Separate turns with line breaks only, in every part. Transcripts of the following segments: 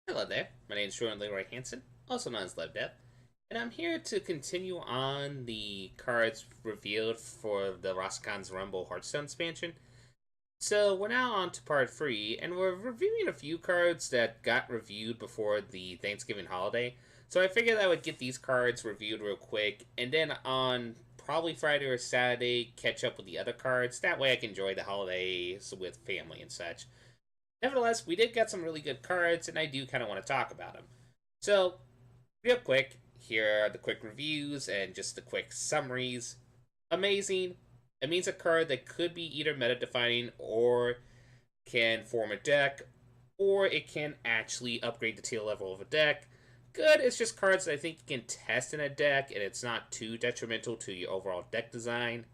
Hello there, my name is Jordan Leroy Hansen, also known as LevDev, and I'm here to continue on the cards revealed for the Rastakhan's Rumble Hearthstone expansion. So we're now on to part 3, and we're reviewing a few cards that got reviewed before the Thanksgiving holiday. So I figured I would get these cards reviewed real quick, and then on probably Friday or Saturday, catch up with the other cards. That way I can enjoy the holidays with family and such. Nevertheless, we did get some really good cards, and I do kind of want to talk about them. So, real quick, here are the quick reviews and just the quick summaries. Amazing. It means a card that could be either meta defining or can form a deck, or it can actually upgrade the tier level of a deck. Good, it's just cards that I think you can test in a deck, and it's not too detrimental to your overall deck design.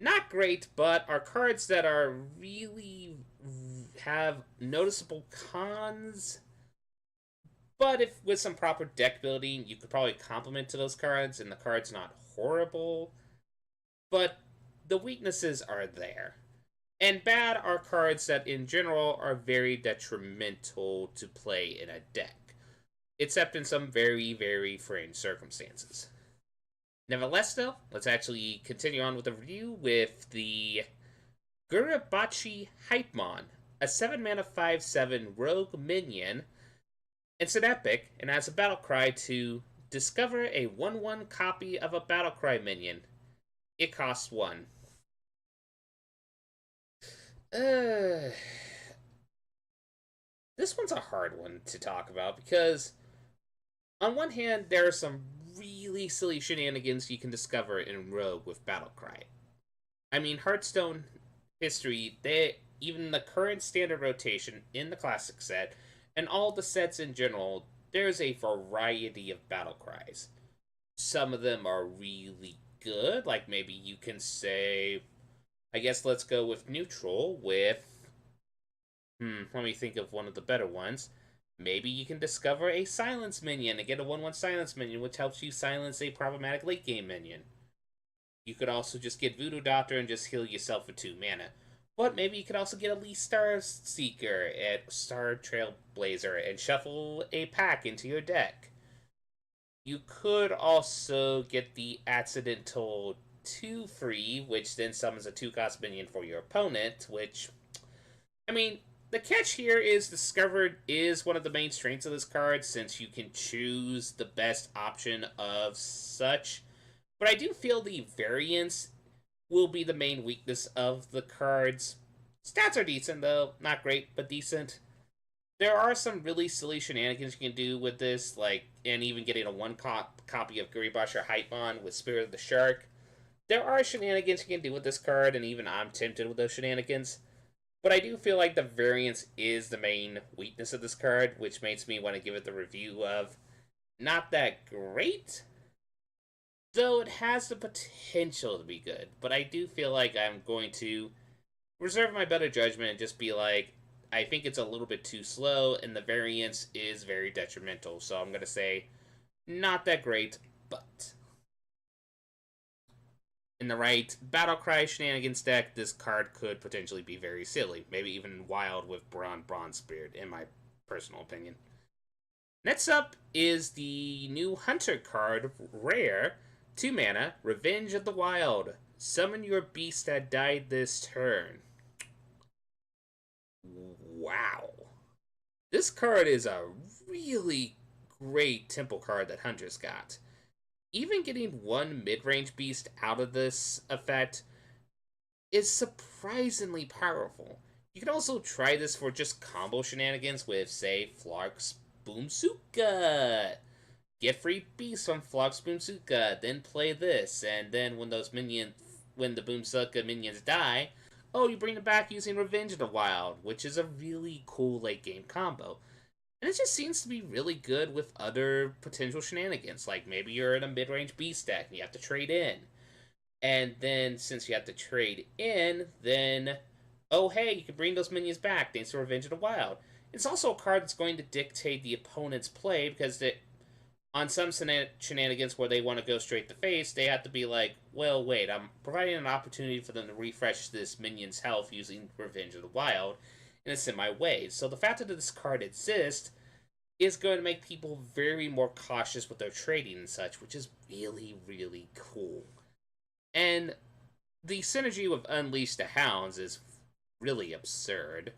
Not great, but are cards that are really have noticeable cons. But if with some proper deck building, you could probably complement to those cards, and the card's not horrible. But the weaknesses are there. And bad are cards that, in general, are very detrimental to play in a deck, except in some very, very fringe circumstances. Nevertheless, though, let's actually continue on with the review with the Gurabachi Hypemon, a 7 mana 5/7 rogue minion. It's an epic and has a battle cry to discover a 1/1 copy of a battle cry minion. It costs 1. Uh, this one's a hard one to talk about because, on one hand, there are some really silly shenanigans you can discover in Rogue with Battlecry. I mean, Hearthstone history, even the current standard rotation in the classic set, and all the sets in general, there's a variety of battle cries. Some of them are really good, like maybe you can say, I guess let's go with neutral with, let me think of one of the better ones. Maybe you can discover a silence minion and get a 1/1 silence minion, which helps you silence a problematic late game minion. You could also just get Voodoo Doctor and just heal yourself for 2 mana. But maybe you could also get Elite Star Seeker at Star Trailblazer and shuffle a pack into your deck. You could also get the Accidental 2 free, which then summons a 2-cost minion for your opponent, which, I mean, the catch here is Discovered is one of the main strengths of this card, since you can choose the best option of such. But I do feel the variance will be the main weakness of the cards. Stats are decent, though. Not great, but decent. There are some really silly shenanigans you can do with this, like, and even getting a copy of Guribasher Hypemon with Spirit of the Shark. There are shenanigans you can do with this card, and even I'm tempted with those shenanigans. But I do feel like the variance is the main weakness of this card, which makes me want to give it the review of not that great, though it has the potential to be good. But I do feel like I'm going to reserve my better judgment and just be like, I think it's a little bit too slow, and the variance is very detrimental. So I'm going to say, not that great, but in the right Battlecry shenanigans deck, this card could potentially be very silly. Maybe even wild with Bronze Spirit, in my personal opinion. Next up is the new Hunter card, Rare, 2 mana, Revenge of the Wild. Summon your beast that died this turn. Wow. This card is a really great temple card that Hunter's got. Even getting one mid-range beast out of this effect is surprisingly powerful. You can also try this for just combo shenanigans with, say, Flark's Boomsuka. Get free beasts from Flark's Boomsuka, then play this, and then when the Boomsuka minions die, oh, you bring them back using Revenge of the Wild, which is a really cool late game combo. And it just seems to be really good with other potential shenanigans. Like maybe you're in a mid-range beast deck and you have to trade in. And then since you have to trade in, then oh hey, you can bring those minions back thanks to Revenge of the Wild. It's also a card that's going to dictate the opponent's play because on some shenanigans where they want to go straight to face, they have to be like, well, wait, I'm providing an opportunity for them to refresh this minion's health using Revenge of the Wild. in a semi way. So the fact that this card exists is going to make people very more cautious with their trading and such, which is really, really cool. And the synergy with Unleash the Hounds is really absurd.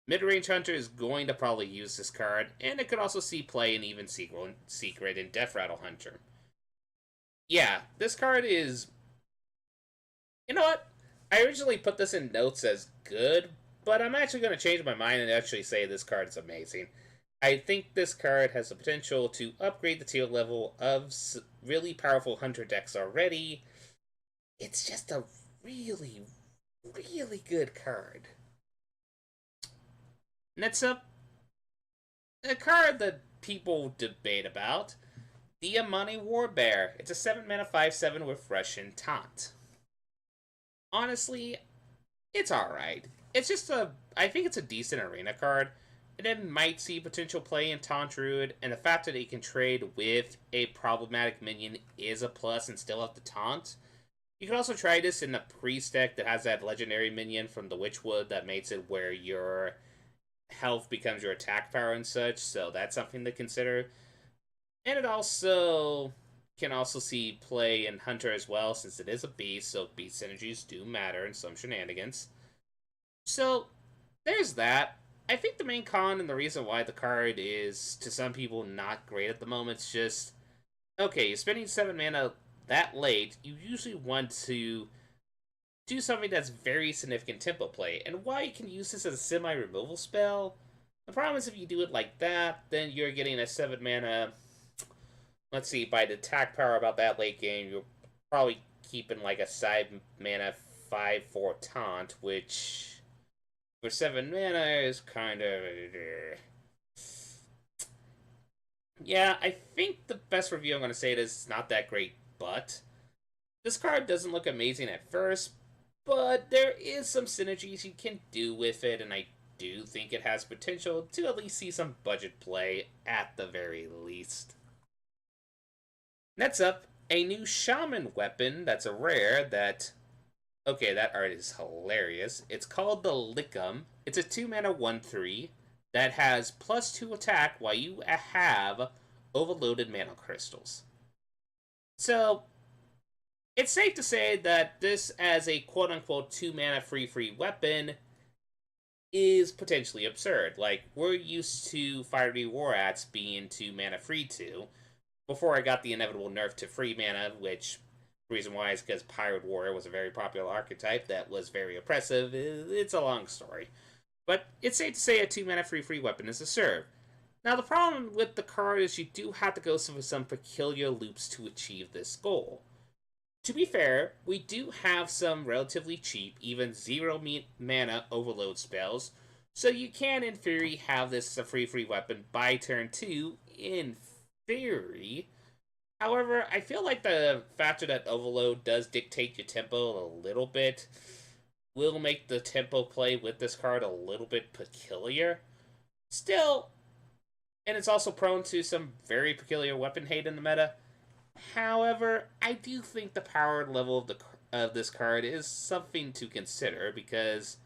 Mid-range Hunter is going to probably use this card, and it could also see play in even Secret in Death Rattle Hunter. Yeah, this card is... You know what? I originally put this in notes as good, but I'm actually going to change my mind and actually say this card is amazing. I think this card has the potential to upgrade the tier level of really powerful Hunter decks already. It's just a really, really good card. Next up, a card that people debate about, the Amani Warbear. It's a 7 mana 5/7 with Russian Taunt. Honestly, it's alright. It's just I think it's a decent arena card, and it might see potential play in Taunt Druid, and the fact that it can trade with a problematic minion is a plus and still have the Taunt. You can also try this in the Priest deck that has that legendary minion from the Witchwood that makes it where your health becomes your attack power and such, so that's something to consider. And it also can also see play in Hunter as well, since it is a beast, so beast synergies do matter in some shenanigans. So, there's that. I think the main con and the reason why the card is, to some people, not great at the moment is just, okay, you're spending 7 mana that late, you usually want to do something that's very significant tempo play. And while you can use this as a semi-removal spell, the problem is if you do it like that, then you're getting a 7 mana... Let's see, by the attack power about that late game, you're probably keeping like a 5 mana 5/4 taunt, which for 7 mana is kind of... Yeah, I think the best review I'm going to say it is it's not that great, but this card doesn't look amazing at first, but there is some synergies you can do with it, and I do think it has potential to at least see some budget play at the very least. Next up, a new Shaman weapon that's a rare that... Okay, that art is hilarious. It's called the Lickum. It's a 2 mana 1/3 that has +2 attack while you have overloaded mana crystals. So, it's safe to say that this, as a quote-unquote 2 mana free weapon, is potentially absurd. Like, we're used to Fiery War Axe being 2 mana free 2, before I got the inevitable nerf to free mana, which the reason why is because Pirate Warrior was a very popular archetype that was very oppressive. It's a long story. But it's safe to say a 2 mana free weapon is a serve. Now, the problem with the card is you do have to go through some peculiar loops to achieve this goal. To be fair, we do have some relatively cheap, even 0 mana overload spells, so you can, in theory, have this as a free weapon by turn 2, in theory. However, I feel like the factor that overload does dictate your tempo a little bit will make the tempo play with this card a little bit peculiar. Still, and it's also prone to some very peculiar weapon hate in the meta. However, I do think the power level of this card is something to consider, because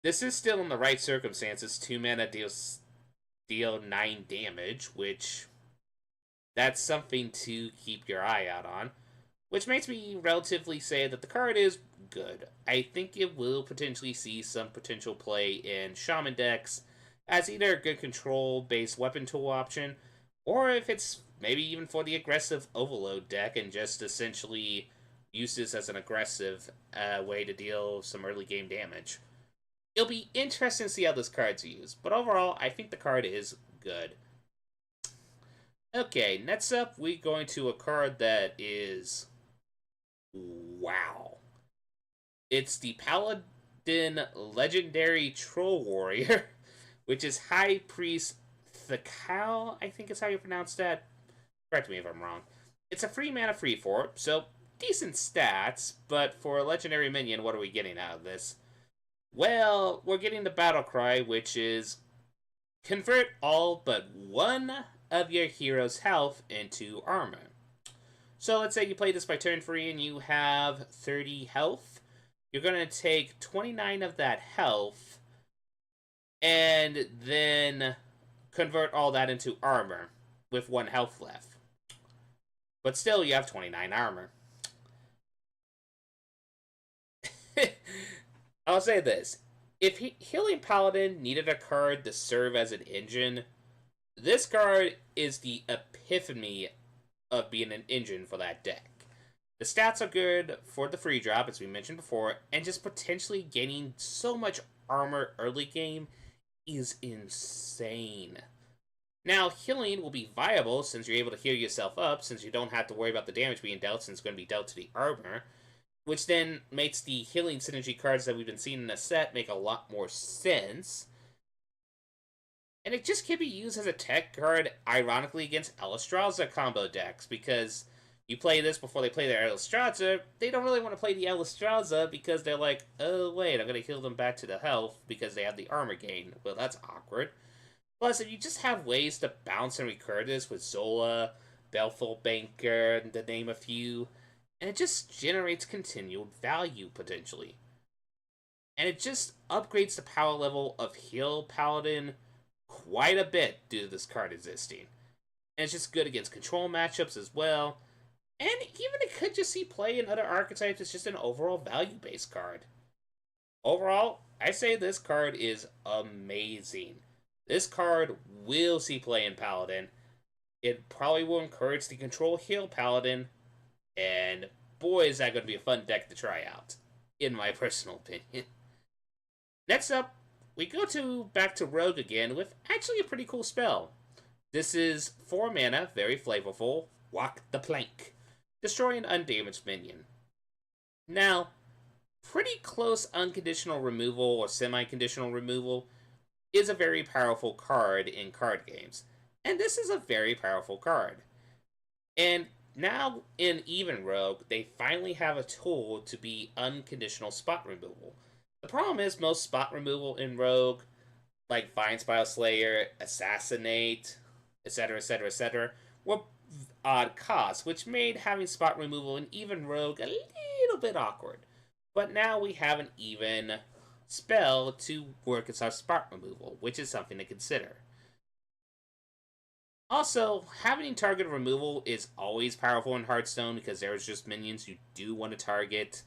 this is still in the right circumstances. 2 mana deal 9 damage, which that's something to keep your eye out on. Which makes me relatively say that the card is good. I think it will potentially see some potential play in Shaman decks as either a good control-based weapon tool option, or if it's maybe even for the aggressive Overload deck and just essentially use this as an aggressive way to deal some early game damage. It'll be interesting to see how this card's used, but overall, I think the card is good. Okay, next up, we're going to a card that is... wow. It's the Paladin Legendary Troll Warrior, which is High Priest Thakal, I think is how you pronounce that. Correct me if I'm wrong. It's a 3 mana 4, so decent stats, but for a legendary minion, what are we getting out of this? Well, we're getting the battle cry, which is convert all but one of your hero's health into armor. So let's say you play this by turn 3 and you have 30 health. You're going to take 29 of that health and then convert all that into armor with 1 health left. But still, you have 29 armor. I'll say this. If Healing Paladin needed a card to serve as an engine, this card is the epitome of being an engine for that deck. The stats are good for the free drop, as we mentioned before, and just potentially gaining so much armor early game is insane. Now, healing will be viable since you're able to heal yourself up, since you don't have to worry about the damage being dealt, since it's going to be dealt to the armor, which then makes the healing synergy cards that we've been seeing in the set make a lot more sense. And it just can be used as a tech card, ironically, against Elistraza combo decks, because you play this before they play their Elistraza, they don't really want to play the Elistraza because they're like, oh wait, I'm going to heal them back to the health because they have the armor gain. Well, that's awkward. Plus, if you just have ways to bounce and recur this with Zola, Belful Banker, to name a few, and it just generates continued value, potentially. And it just upgrades the power level of Heal Paladin quite a bit due to this card existing. And it's just good against control matchups as well. And even it could just see play in other archetypes. It's just an overall value-based card. Overall, I say this card is amazing. This card will see play in Paladin. It probably will encourage the control heal Paladin. And boy, is that going to be a fun deck to try out, in my personal opinion. Next up, we go back to Rogue again with actually a pretty cool spell. This is 4 mana, very flavorful, Walk the Plank. Destroy an undamaged minion. Now, pretty close unconditional removal or semi-conditional removal is a very powerful card in card games. And this is a very powerful card. And now in Even Rogue, they finally have a tool to be unconditional spot removal. The problem is most spot removal in Rogue, like Vine Spile Slayer, Assassinate, etc., etc., etc., were odd costs, which made having spot removal in Even Rogue a little bit awkward. But now we have an even spell to work as our spot removal, which is something to consider. Also, having target removal is always powerful in Hearthstone because there's just minions you do want to target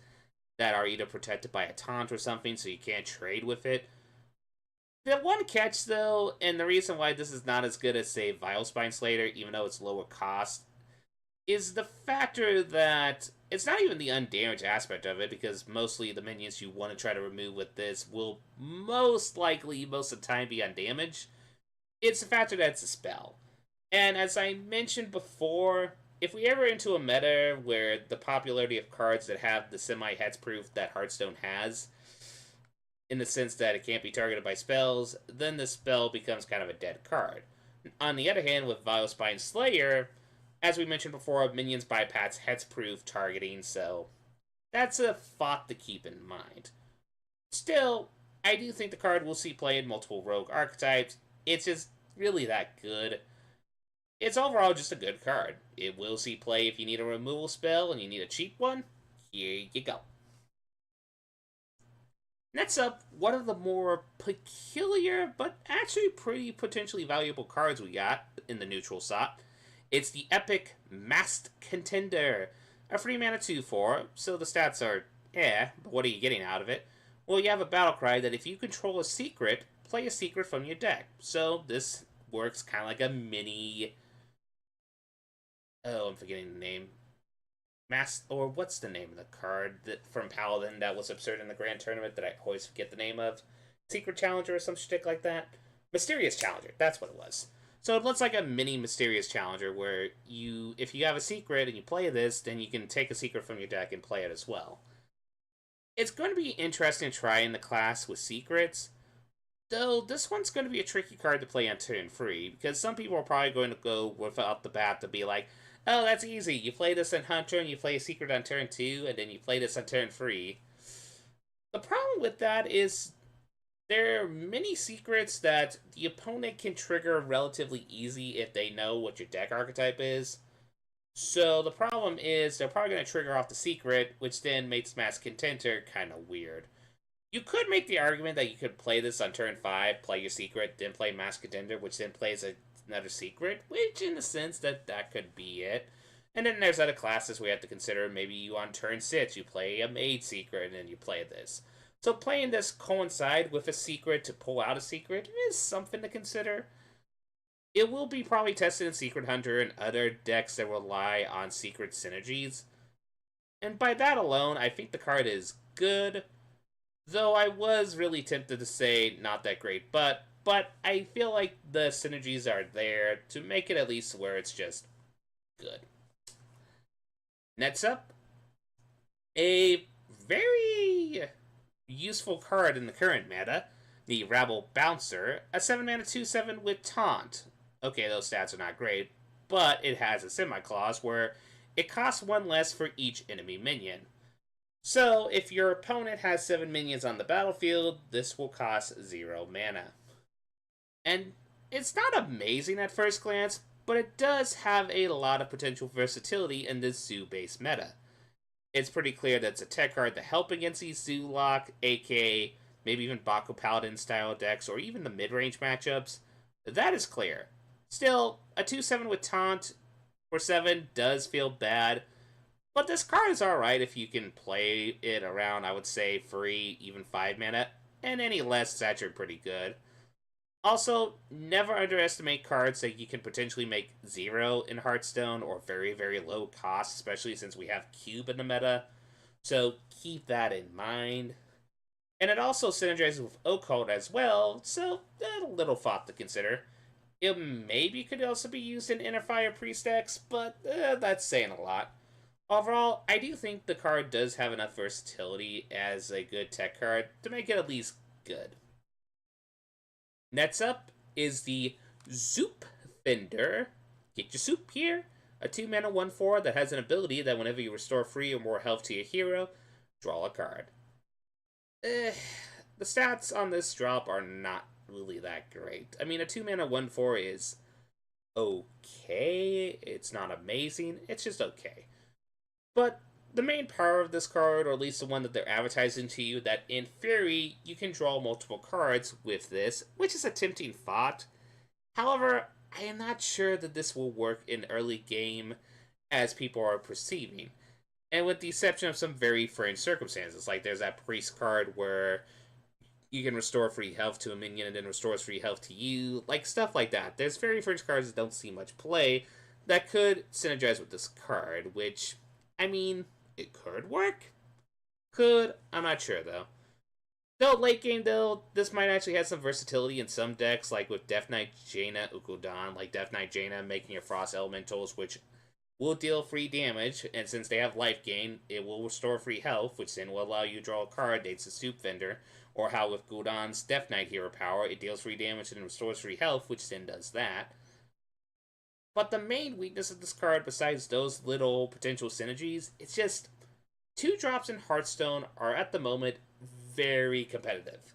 that are either protected by a taunt or something, so you can't trade with it. The one catch, though, and the reason why this is not as good as, say, Vilespine Slayer, even though it's lower cost, is the factor that it's not even the undamaged aspect of it, because mostly the minions you want to try to remove with this will most likely, most of the time, be undamaged. It's the factor that it's a spell. And as I mentioned before, if we ever into a meta where the popularity of cards that have the semi-hexproof that Hearthstone has, in the sense that it can't be targeted by spells, then the spell becomes kind of a dead card. On the other hand, with Vilespine Slayer, as we mentioned before, minions bypass hexproof targeting, so that's a thought to keep in mind. Still, I do think the card will see play in multiple rogue archetypes. It's just really that good. It's overall just a good card. It will see play if you need a removal spell and you need a cheap one. Here you go. Next up, one of the more peculiar, but actually pretty potentially valuable cards we got in the neutral slot. It's the epic Masked Contender. A free mana 2/4, so the stats are but what are you getting out of it? Well, you have a battle cry that if you control a secret, play a secret from your deck. So this works kind of like a mini... Oh, I'm forgetting the name. Or what's the name of the card that from Paladin that was absurd in the Grand Tournament that I always forget the name of? Secret Challenger or some shtick like that? Mysterious Challenger, that's what it was. So it looks like a mini Mysterious Challenger where if you have a secret and you play this, then you can take a secret from your deck and play it as well. It's going to be interesting trying the class with secrets, though this one's going to be a tricky card to play on turn 3, because some people are probably going to go without the bat to be like, oh, that's easy. You play this in Hunter, and you play a secret on turn 2, and then you play this on turn 3. The problem with that is there are many secrets that the opponent can trigger relatively easy if they know what your deck archetype is. So the problem is they're probably going to trigger off the secret, which then makes Masked Contender kind of weird. You could make the argument that you could play this on turn 5, play your secret, then play Mass Contender, which then plays another secret, which in the sense that could be it. And then there's other classes we have to consider. Maybe you on turn 6, you play a Maid Secret, and then you play this. So playing this coincide with a secret to pull out a secret is something to consider. It will be probably tested in Secret Hunter and other decks that rely on secret synergies. And by that alone, I think the card is good. Though I was really tempted to say not that great, but I feel like the synergies are there to make it at least where it's just good. Next up, a very useful card in the current meta, the Rabble Bouncer, a 7 mana 2/7 with Taunt. Okay, those stats are not great, but it has a semi-clause where it costs 1 less for each enemy minion. So, if your opponent has 7 minions on the battlefield, this will cost 0 mana. And it's not amazing at first glance, but it does have a lot of potential versatility in this zoo-based meta. It's pretty clear that it's a tech card to help against these zoo lock, aka maybe even Baku Paladin style decks, or even the mid-range matchups. That is clear. Still, a 2/7 with Taunt for 7 does feel bad, but this card is alright if you can play it around, I would say, 3, even 5 mana, and any less is actually pretty good. Also, never underestimate cards that you can potentially make 0 in Hearthstone or very, very low cost, especially since we have Cube in the meta. So keep that in mind. And it also synergizes with Occult as well, so a little thought to consider. It maybe could also be used in Inner Fire Priest decks, but that's saying a lot. Overall, I do think the card does have enough versatility as a good tech card to make it at least good. Next up is the Zoop Fender. Get your soup here. A 2 mana 1/4 that has an ability that whenever you restore 3 or more health to your hero, draw a card. The stats on this drop are not really that great. I mean, a 2 mana 1/4 is okay. It's not amazing. It's just okay. But the main power of this card, or at least the one that they're advertising to you, that in theory you can draw multiple cards with this, which is a tempting thought. However, I am not sure that this will work in early game as people are perceiving. And with the exception of some very fringe circumstances, like there's that priest card where you can restore free health to a minion and then restores free health to you, like stuff like that. There's very fringe cards that don't see much play that could synergize with this card, which, I mean, it could work. Could. I'm not sure, though. Though, late game, though, this might actually have some versatility in some decks, like with Death Knight Jaina Ukudan, like Death Knight Jaina making your Frost Elementals, which will deal free damage, and since they have life gain, it will restore free health, which then will allow you to draw a card that's a Soup Vendor, or how with Gul'dan's Death Knight hero power, it deals free damage and restores free health, which then does that. But the main weakness of this card, besides those little potential synergies, it's just 2 drops in Hearthstone are at the moment very competitive.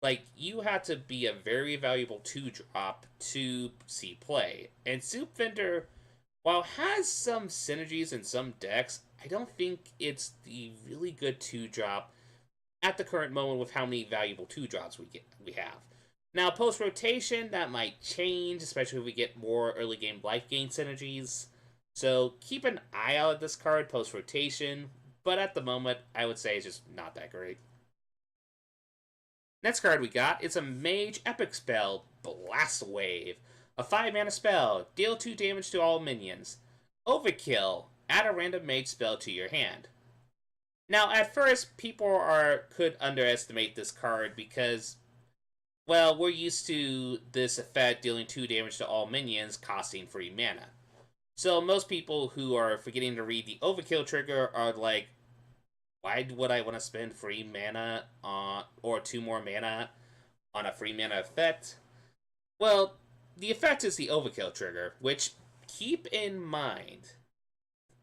Like, you have to be a very valuable 2 drop to see play. And Soup Vendor, while has some synergies in some decks, I don't think it's the really good 2 drop at the current moment with how many valuable 2 drops we have. Now, post rotation, that might change, especially if we get more early game life gain synergies. So keep an eye out at this card post rotation, but at the moment, I would say it's just not that great. Next card we got is a Mage Epic spell, Blast Wave. A 5 mana spell, deal 2 damage to all minions. Overkill, add a random mage spell to your hand. Now, at first, people could underestimate this card because, well, we're used to this effect dealing 2 damage to all minions costing 3 mana. So most people who are forgetting to read the Overkill trigger are like, why would I want to spend 3 mana on, or 2 more mana on a 3 mana effect? Well, the effect is the Overkill trigger, which, keep in mind,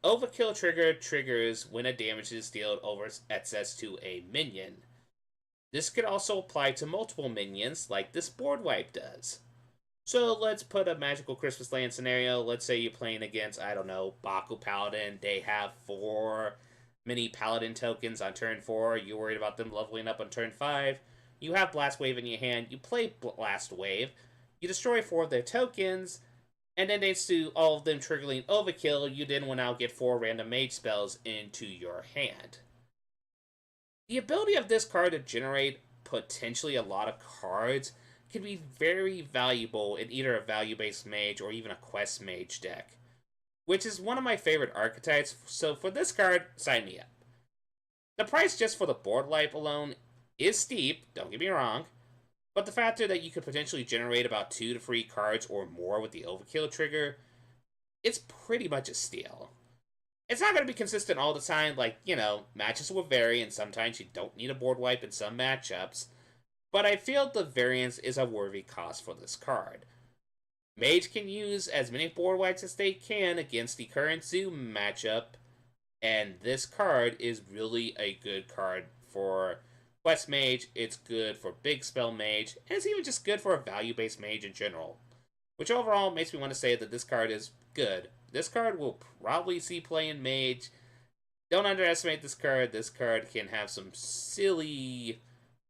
Overkill trigger triggers when a damage is dealt over excess to a minion. This could also apply to multiple minions, like this board wipe does. So let's put a magical Christmas land scenario. Let's say you're playing against, I don't know, Baku Paladin. They have 4 many Paladin tokens on turn 4. You're worried about them leveling up on turn 5. You have Blast Wave in your hand. You play Blast Wave. You destroy 4 of their tokens. And then thanks to all of them triggering Overkill, you then will now get 4 random mage spells into your hand. The ability of this card to generate potentially a lot of cards can be very valuable in either a value-based mage or even a quest mage deck, which is one of my favorite archetypes, so for this card, sign me up. The price just for the board wipe alone is steep, don't get me wrong, but the factor that you could potentially generate about 2 to 3 cards or more with the Overkill trigger, it's pretty much a steal. It's not going to be consistent all the time, like, matches will vary, and sometimes you don't need a board wipe in some matchups, but I feel the variance is a worthy cost for this card. Mage can use as many board wipes as they can against the current Zoo matchup, and this card is really a good card for Quest Mage, it's good for Big Spell Mage, and it's even just good for a value-based mage in general. Which overall makes me want to say that this card is good. This card will probably see play in Mage. Don't underestimate this card. This card can have some silly...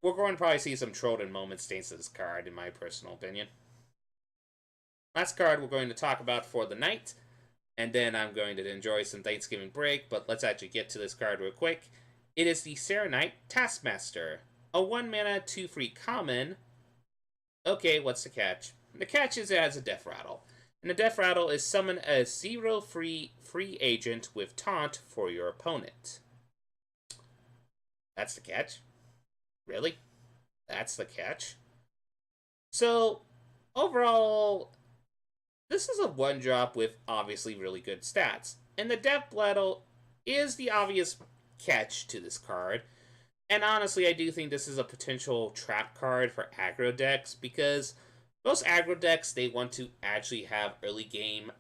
We're going to probably see some Trollden moments thanks to this card, in my personal opinion. Last card we're going to talk about for the night, and then I'm going to enjoy some Thanksgiving break, but let's actually get to this card real quick. It is the Serenite Taskmaster, a 1-mana 2/3 common. Okay, what's the catch? The catch is it has a Death Rattle, and the Death Rattle is summon a 0/3 free agent with Taunt for your opponent. That's the catch? Really? That's the catch? So, overall, this is a 1-drop with obviously really good stats, and the Death Rattle is the obvious catch to this card. And honestly, I do think this is a potential trap card for aggro decks, because most aggro decks, they want to actually have early game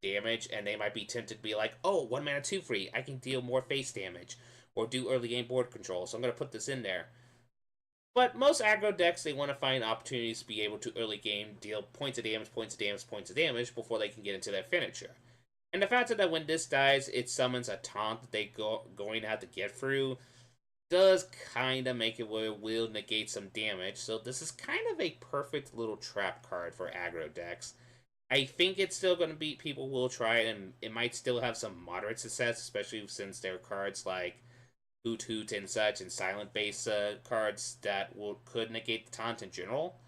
damage, and they might be tempted to be like, oh, 1 mana 2/3, I can deal more face damage, or do early game board control, so I'm going to put this in there. But most aggro decks, they want to find opportunities to be able to early game deal points of damage, points of damage, points of damage before they can get into their finisher. And the fact that when this dies, it summons a taunt that they going to have to get through does kind of make it where it will negate some damage. So this is kind of a perfect little trap card for aggro decks. I think it's still going to be, people will try it, and it might still have some moderate success, especially since there are cards like Hoot Hoot and such, and silent base cards that could negate the taunt in general.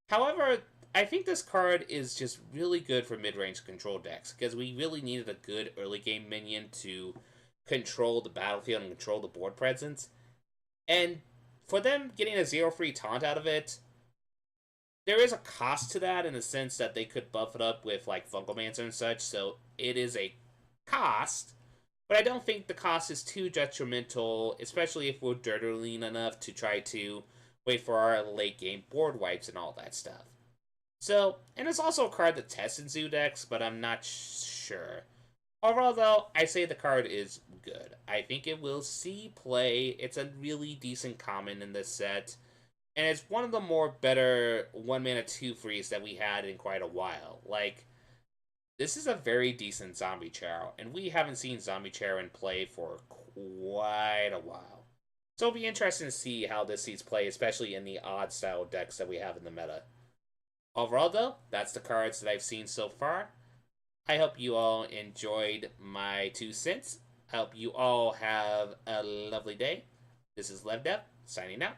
However, I think this card is just really good for mid-range control decks, because we really needed a good early game minion to control the battlefield and control the board presence. And for them getting a 0/3 taunt out of it, there is a cost to that in the sense that they could buff it up with like Funkelmancer and such, so it is a cost. But I don't think the cost is too detrimental, especially if we're dirtling enough to try to wait for our late game board wipes and all that stuff. So, and it's also a card that tests in Zoo decks, but I'm not sure. Overall, though, I say the card is good. I think it will see play. It's a really decent common in this set, and it's one of the more better 1-mana 2/3s that we had in quite a while. Like, this is a very decent Zombie Charo, and we haven't seen Zombie Charo in play for quite a while. So it'll be interesting to see how this sees play, especially in the odd style decks that we have in the meta. Overall, though, that's the cards that I've seen so far. I hope you all enjoyed my 2 cents. I hope you all have a lovely day. This is LevDev, signing out.